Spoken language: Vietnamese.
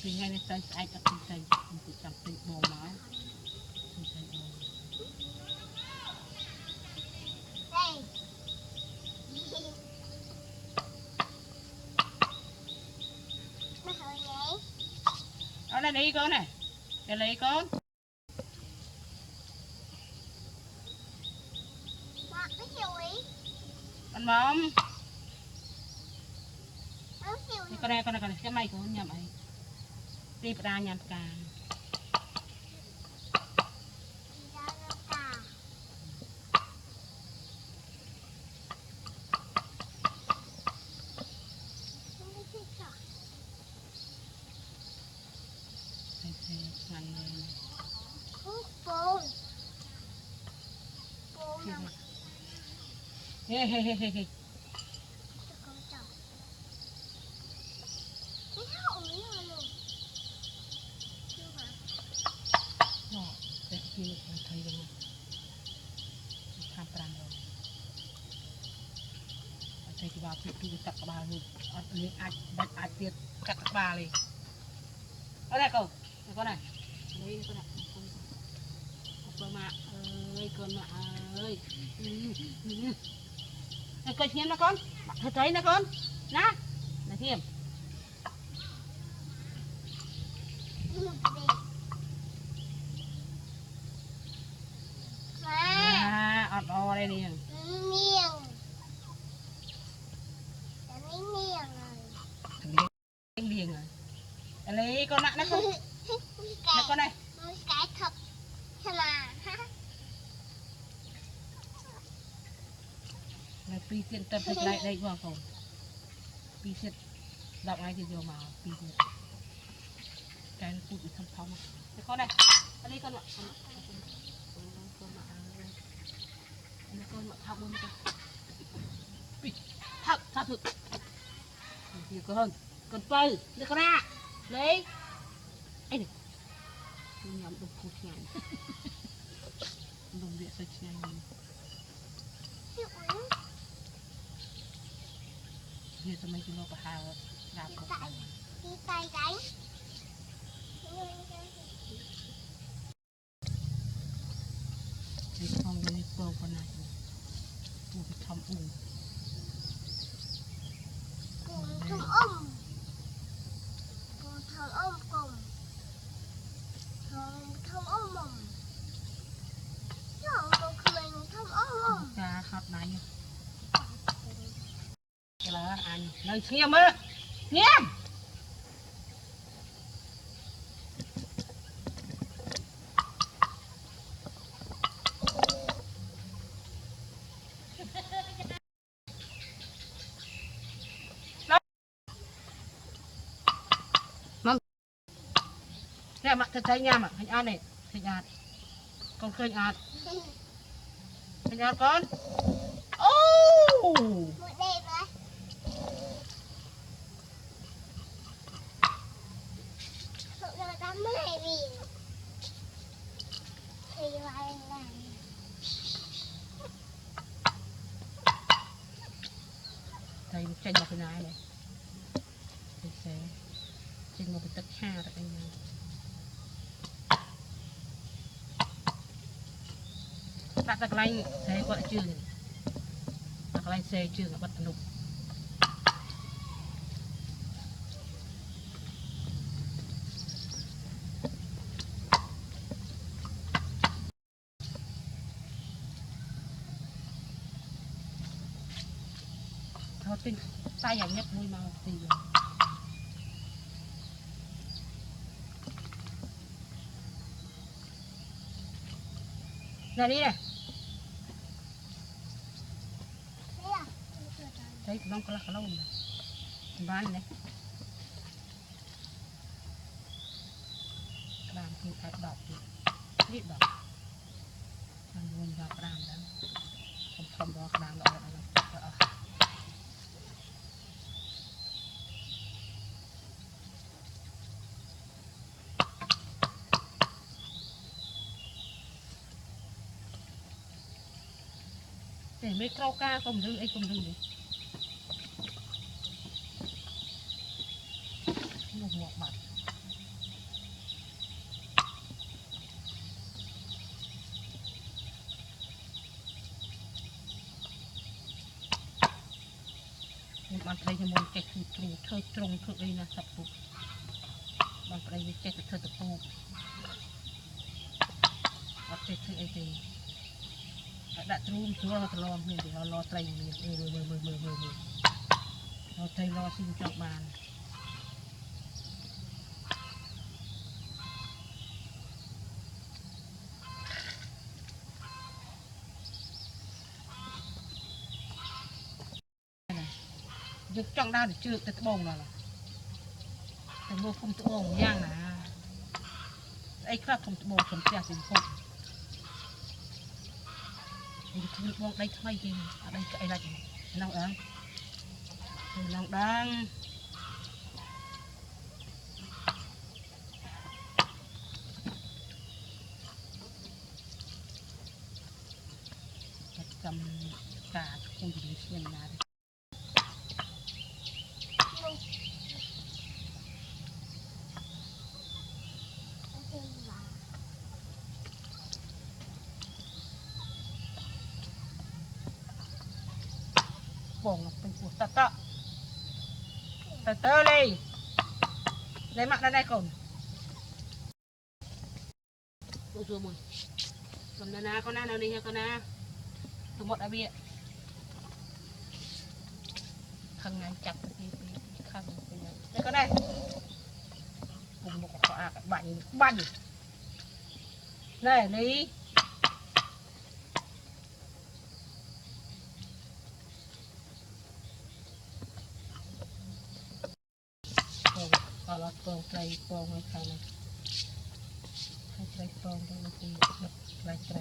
thì ngayในใจไอ้กับใจมันจะจับติดโบมาใจโบเอาในนี้ก่อนnày cái lấy con con bóng con này cái mày của nhà mày đi ra nhà cả hey hey hey hey thì thấy rồi tham prang rồi thấy cái bao thì cắt cái bao luôn lấy ai tiết cắt cái bao này ở đây cậu con này lấy con này con mạ ơi con mạ ơi coi xem nó con thấy nó con nè là xem ọt đây nè liền rồi lấy con nặng nó con này cái thật là pi tiền tập thực lại đây vào phòng pi tiền đọc ai thì vô mà pi tiền cái cụt thâm phong cái con này lấy con nặng con mà thao luôn con thao thực gì con pơ được con à lấy ấy này nhắm đục cột nhảy đồng địa sạch nhảy giờ tụi mình chỉ lo cả hai đạp đi tay đánh đi phong đi bầu con này bầu bị thầm cùng thầm mồm cha hot này cái là anh nơi xem á xem nè mặt thật thấy nha mà hình ăn này hình ăn con khơi ăn hình ăn con ô thầy tranh một cái này thầy sẽ tranh một cái tất ha tại anh đặt cái lạnh xe gọi là trường đặt cái lạnh xe trường là bắt nục thôi tin tay ảnh nhất mùi màu gì này đi này thấy nó có là lâu này bán này làm thì phải đọc ít đọc ăn luôn vào làm đó không đó làm đó để mấy câu ca không dư ấy không dư đấy một mặt một bàn tay cho một cái trùng thơi trùng thơi đi nè sập tụt bàn tay với cái thơi tập tụt ở cái thơi ấy thì đã trùng chúa nó lo mình thì lo tay mình mười lo tay lo xin chọn bàn việc trong đau để chưa tới bông làแต่โบคุมตัวองย่างนะไอ้ครับคุมตัวโบสมเสียสิพกนี่คือโบได้ทำไมจริงอะไรไอ้ไรน้องเอ๋น้องดังจำกาดคงจะดีเชียนนะบ่งเป็นปูตะเตะเลยได้มักได้ก่อนตัวชัวมันลำนาก็น่าเราดีก็น่าตัวหมดอาเบียข้างในจับปีข้างเป็นไงได้ก็ได้ปุ่มบอกขออาบั่นนี่นี่เอาละปองไตรปองไว้ข้างในให้ไตรปองตรงนี้แบบไตร